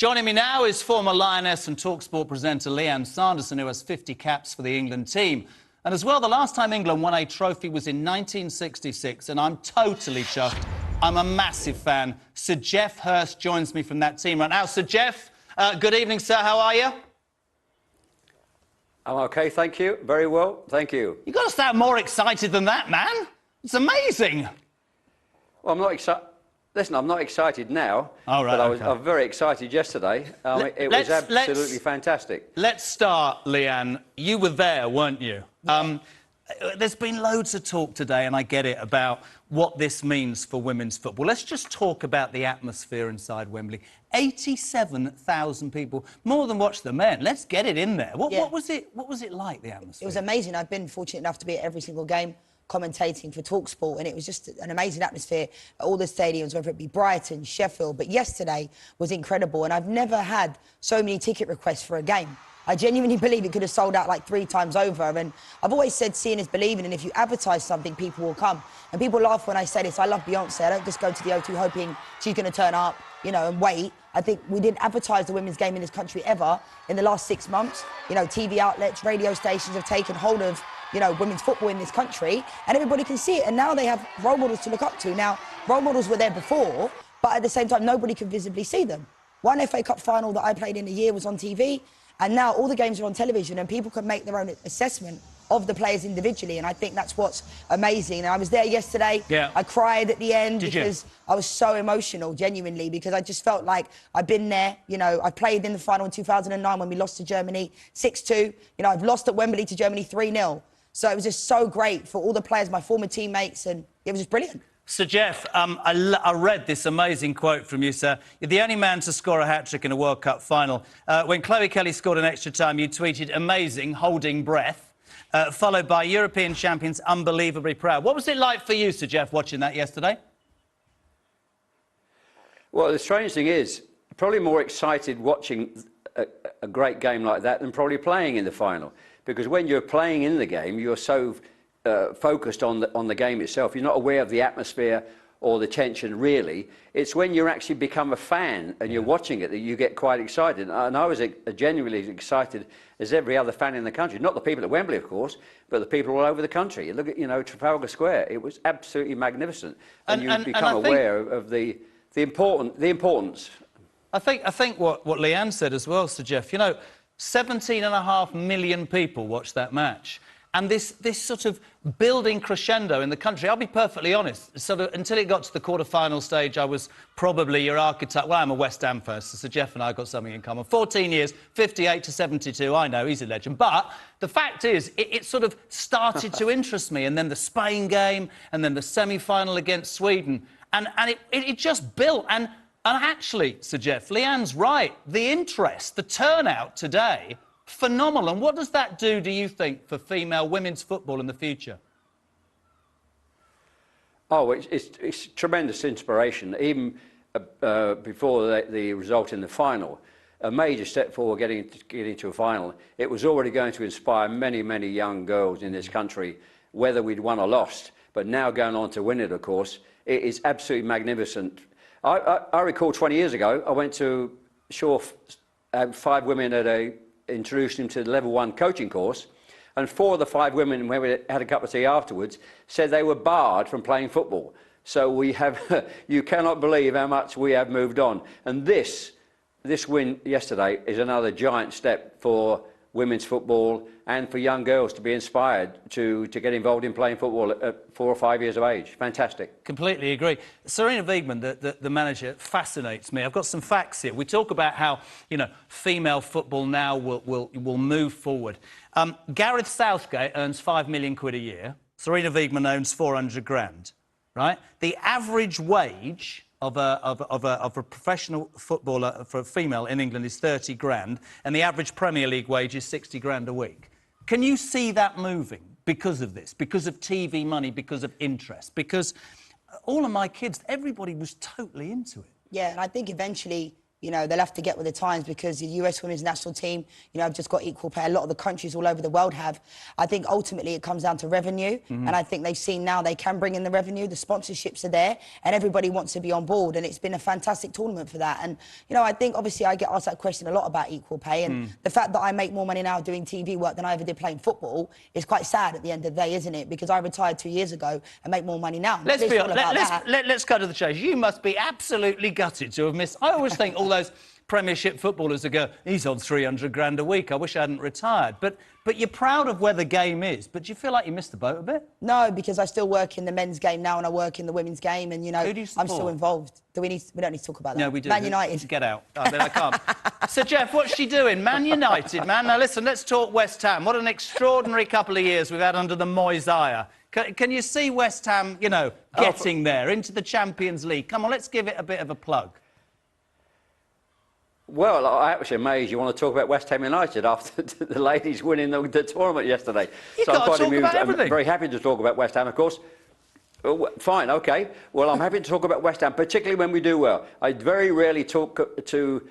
Joining me now is former Lioness and talkSPORT presenter Lianne Sanderson, who has 50 caps for the England team. And as well, the last time England won a trophy was in 1966, and I'm totally chuffed. I'm a massive fan. Sir Geoff Hurst joins me from that team right now. Sir Geoff, good evening, sir. How are you? I'm OK, thank you. Very well, thank you. You've got to sound more excited than that, man. It's amazing. Well, I'm not excited. Listen, I'm not excited now, oh, right, but I was very excited yesterday. It was absolutely fantastic. Let's start, Lianne. You were there, weren't you? There's been loads of talk today, and I get it, about what this means for women's football. Let's just talk about the atmosphere inside Wembley. 87,000 people, more than watched the men. Let's get it in there. What was it like, the atmosphere? It was amazing. I've been fortunate enough to be at every single game, commentating for talkSPORT, and it was just an amazing atmosphere at all the stadiums, whether it be Brighton, Sheffield. But yesterday was incredible, and I've never had so many ticket requests for a game. I genuinely believe it could have sold out like 3 times over. And I've always said seeing is believing, and if you advertise something, people will come. And people laugh when I say this. I love Beyonce. I don't just go to the O2 hoping she's going to turn up, you know, and wait. I think we didn't advertise the women's game in this country ever in the last 6 months. You know, TV outlets, radio stations have taken hold of, you know, women's football in this country, and everybody can see it. And now they have role models to look up to. Now, role models were there before, but at the same time, nobody could visibly see them. One FA Cup final that I played in a year was on TV, and now all the games are on television, and people can make their own assessment of the players individually, and I think that's what's amazing. And I was there yesterday. Yeah. I cried at the end because I was so emotional, genuinely, because I just felt like I've been there. You know, I played in the final in 2009 when we lost to Germany 6-2. You know, I've lost at Wembley to Germany 3-0. So it was just so great for all the players, my former teammates, and it was just brilliant. Sir Geoff, I read this amazing quote from you, sir. You're the only man to score a hat-trick in a World Cup final. When Chloe Kelly scored an extra time, you tweeted, amazing, holding breath, followed by European champions, unbelievably proud. What was it like for you, Sir Geoff, watching that yesterday? Well, the strange thing is, probably more excited watching a great game like that than probably playing in the final. Because when you're playing in the game, you're so focused on the game itself. You're not aware of the atmosphere or the tension, really. It's when you actually become a fan and you're watching it that you get quite excited. And I was genuinely excited as every other fan in the country. Not the people at Wembley, of course, but the people all over the country. You look at, you know, Trafalgar Square. It was absolutely magnificent. And you become aware of the importance. I think what Lianne said as well, Sir Geoff, you know, 17.5 million people watched that match. And this sort of building crescendo in the country, I'll be perfectly honest, sort of until it got to the quarter-final stage, I was probably your archetype. Well, I'm a West Ham fan, so Sir Geoff and I got something in common. 14 years, 58 to 72, I know, he's a legend. But the fact is, it sort of started to interest me, and then the Spain game, and then the semi-final against Sweden, and it just built. And actually, Sir Geoff, Lianne's right. The interest, the turnout today, phenomenal. And what does that do you think, for female women's football in the future? Oh, it's tremendous inspiration. Even before the result in the final, a major step forward getting to a final, it was already going to inspire many, many young girls in this country, whether we'd won or lost. But now going on to win it, of course, it is absolutely magnificent. I recall 20 years ago, I went to Shaw, 5 women introduced him to the level 1 coaching course, and 4 of the 5 women, when we had a cup of tea afterwards, said they were barred from playing football. So we have, you cannot believe how much we have moved on. And this win yesterday is another giant step for women's football and for young girls to be inspired to get involved in playing football at 4 or 5 years of age. Fantastic. Completely agree. Serena Williams, the manager, fascinates me. I've got some facts here. We talk about how, you know, female football now will move forward. Gareth Southgate earns £5 million a year. Serena Williams owns 400 grand, right? The average wage of a professional footballer for a female in England is 30 grand, and the average Premier League wage is 60 grand a week. Can you see that moving because of this, because of TV money, because of interest? Because all of my kids, everybody was totally into it. Yeah, and I think eventually You know, they'll have to get with the times because the US women's national team, you know, have just got equal pay. A lot of the countries all over the world have. I think ultimately it comes down to revenue. And I think they've seen now they can bring in the revenue, the sponsorships are there, and everybody wants to be on board. And it's been a fantastic tournament for that. And, you know, I think obviously I get asked that question a lot about equal pay. And the fact that I make more money now doing TV work than I ever did playing football is quite sad at the end of the day, isn't it? Because I retired 2 years ago and make more money now. Let's be honest. Let's cut to the chase. You must be absolutely gutted to have missed. I always think all those Premiership footballers who go, he's on 300 grand a week. I wish I hadn't retired. But you're proud of where the game is. But do you feel like you missed the boat a bit? No, because I still work in the men's game now and I work in the women's game, and you know, who do you support? I'm still involved. We don't need to talk about that. No, we do. Man United. Get out. I mean, I can't. Sir Geoff, what's she doing? Man United, man. Now listen, let's talk West Ham. What an extraordinary couple of years we've had under the Moyes. Can you see West Ham, you know, getting there into the Champions League? Come on, let's give it a bit of a plug. Well, I'm actually amazed you want to talk about West Ham United after the ladies winning the tournament yesterday. You've got to talk about everything. I'm very happy to talk about West Ham, of course. Fine, OK. Well, I'm happy to talk about West Ham, particularly when we do well. I very rarely talk to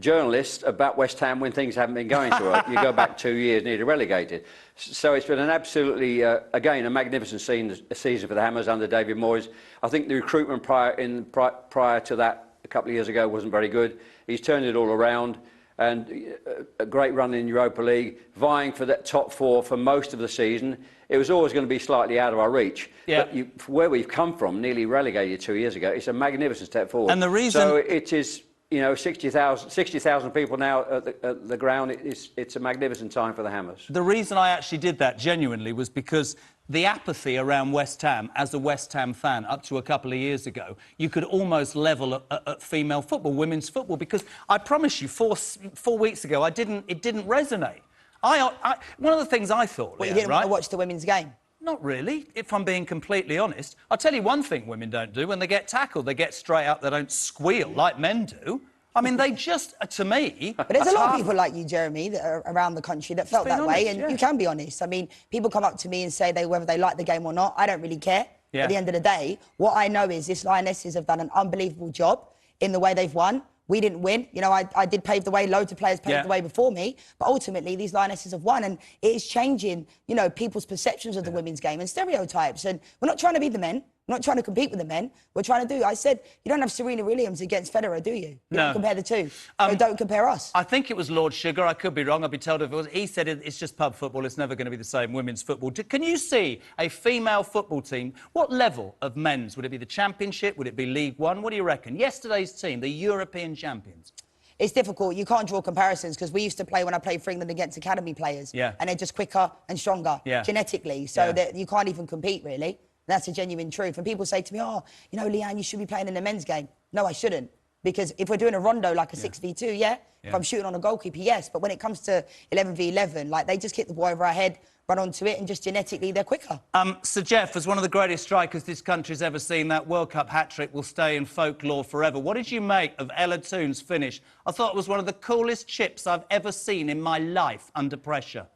journalists about West Ham when things haven't been going so well. You go back 2 years, nearly relegated. So it's been an absolutely, again, a magnificent season for the Hammers under David Moyes. I think the recruitment prior to that, a couple of years ago, wasn't very good. He's turned it all around, and a great run in Europa League, vying for that top four for most of the season. It was always going to be slightly out of our reach. Yeah. But where we've come from, nearly relegated 2 years ago, it's a magnificent step forward. And the reason... So it is, you know, 60,000 people now at the ground. It's a magnificent time for the Hammers. The reason I actually did that genuinely was because the apathy around West Ham, as a West Ham fan, up to a couple of years ago, you could almost level at female football, women's football, because I promise you, four weeks ago, it didn't resonate. One of the things I thought, well, Lianne, you didn't right? want to watch the women's game? Not really, if I'm being completely honest. I'll tell you one thing women don't do. When they get tackled, they get straight up, they don't squeal like men do. I mean, they just, to me... But there's a lot of people like you, Jeremy, that are around the country that felt that way, and you can be honest. I mean, people come up to me and say whether they like the game or not. I don't really care. Yeah. At the end of the day, what I know is this Lionesses have done an unbelievable job in the way they've won. We didn't win. You know, I did pave the way. Loads of players paved the way before me. But ultimately, these Lionesses have won, and it is changing, you know, people's perceptions of the women's game and stereotypes. And we're not trying to be the men. We're not trying to compete with the men. We're trying to do... I said, you don't have Serena Williams against Federer, do you? You don't compare the two. So don't compare us. I think it was Lord Sugar. I could be wrong. I'll be told if it was. He said it's just pub football. It's never going to be the same women's football. Can you see a female football team? What level of men's? Would it be the Championship? Would it be League One? What do you reckon? Yesterday's team, the European champions. It's difficult. You can't draw comparisons because we used to play when I played for England against academy players. Yeah. And they're just quicker and stronger genetically. So that you can't even compete, really. That's a genuine truth. And people say to me, oh, you know, Lianne, you should be playing in the men's game. No, I shouldn't. Because if we're doing a rondo, like a 6v2, if I'm shooting on a goalkeeper, yes. But when it comes to 11v11, like, they just hit the ball over our head, run onto it, and just genetically, they're quicker. Sir Geoff, as one of the greatest strikers this country's ever seen, that World Cup hat-trick will stay in folklore forever. What did you make of Ella Toon's finish? I thought it was one of the coolest chips I've ever seen in my life under pressure.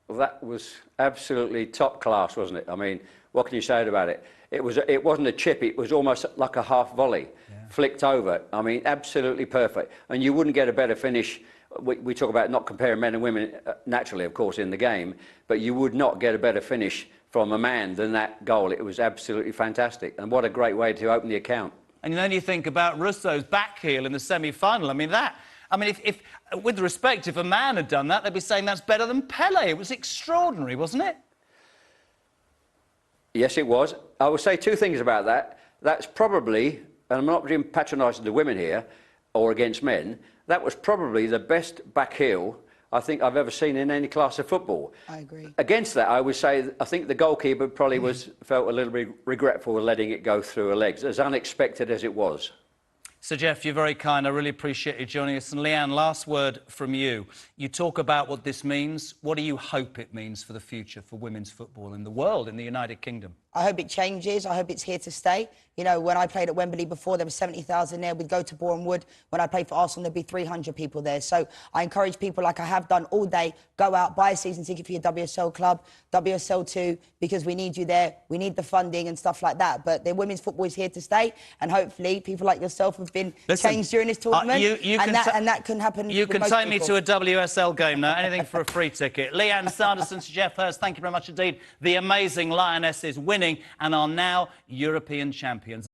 Well, that was absolutely top class, wasn't it? I mean, what can you say about it? It wasn't a chip, it was almost like a half volley, flicked over. I mean, absolutely perfect. And you wouldn't get a better finish. We talk about not comparing men and women, naturally, of course, in the game, but you would not get a better finish from a man than that goal. It was absolutely fantastic. And what a great way to open the account. And then you think about Russo's back heel in the semi-final. I mean, if with respect, if a man had done that, they'd be saying that's better than Pele. It was extraordinary, wasn't it? Yes, it was. I will say two things about that. That's probably, and I'm not being patronising the women here, or against men, that was probably the best back heel I think I've ever seen in any class of football. I agree. Against that, I would say, I think the goalkeeper probably felt a little bit regretful of letting it go through her legs, as unexpected as it was. Sir Geoff, you're very kind. I really appreciate you joining us. And Lianne, last word from you. You talk about what this means. What do you hope it means for the future for women's football in the world, in the United Kingdom? I hope it changes. I hope it's here to stay. You know, when I played at Wembley before, there was 70,000 there. We'd go to Boreham Wood. When I played for Arsenal, there'd be 300 people there. So I encourage people, like I have done all day, go out, buy a season ticket for your WSL club, WSL 2, because we need you there. We need the funding and stuff like that. But the women's football is here to stay. And hopefully people like yourself have been changed during this tournament. And that can happen. You can take me to a WSL game now. Anything for a free ticket. Lianne Sanderson, Sir Geoff Hurst, thank you very much indeed. The amazing Lionesses winning and are now European champions.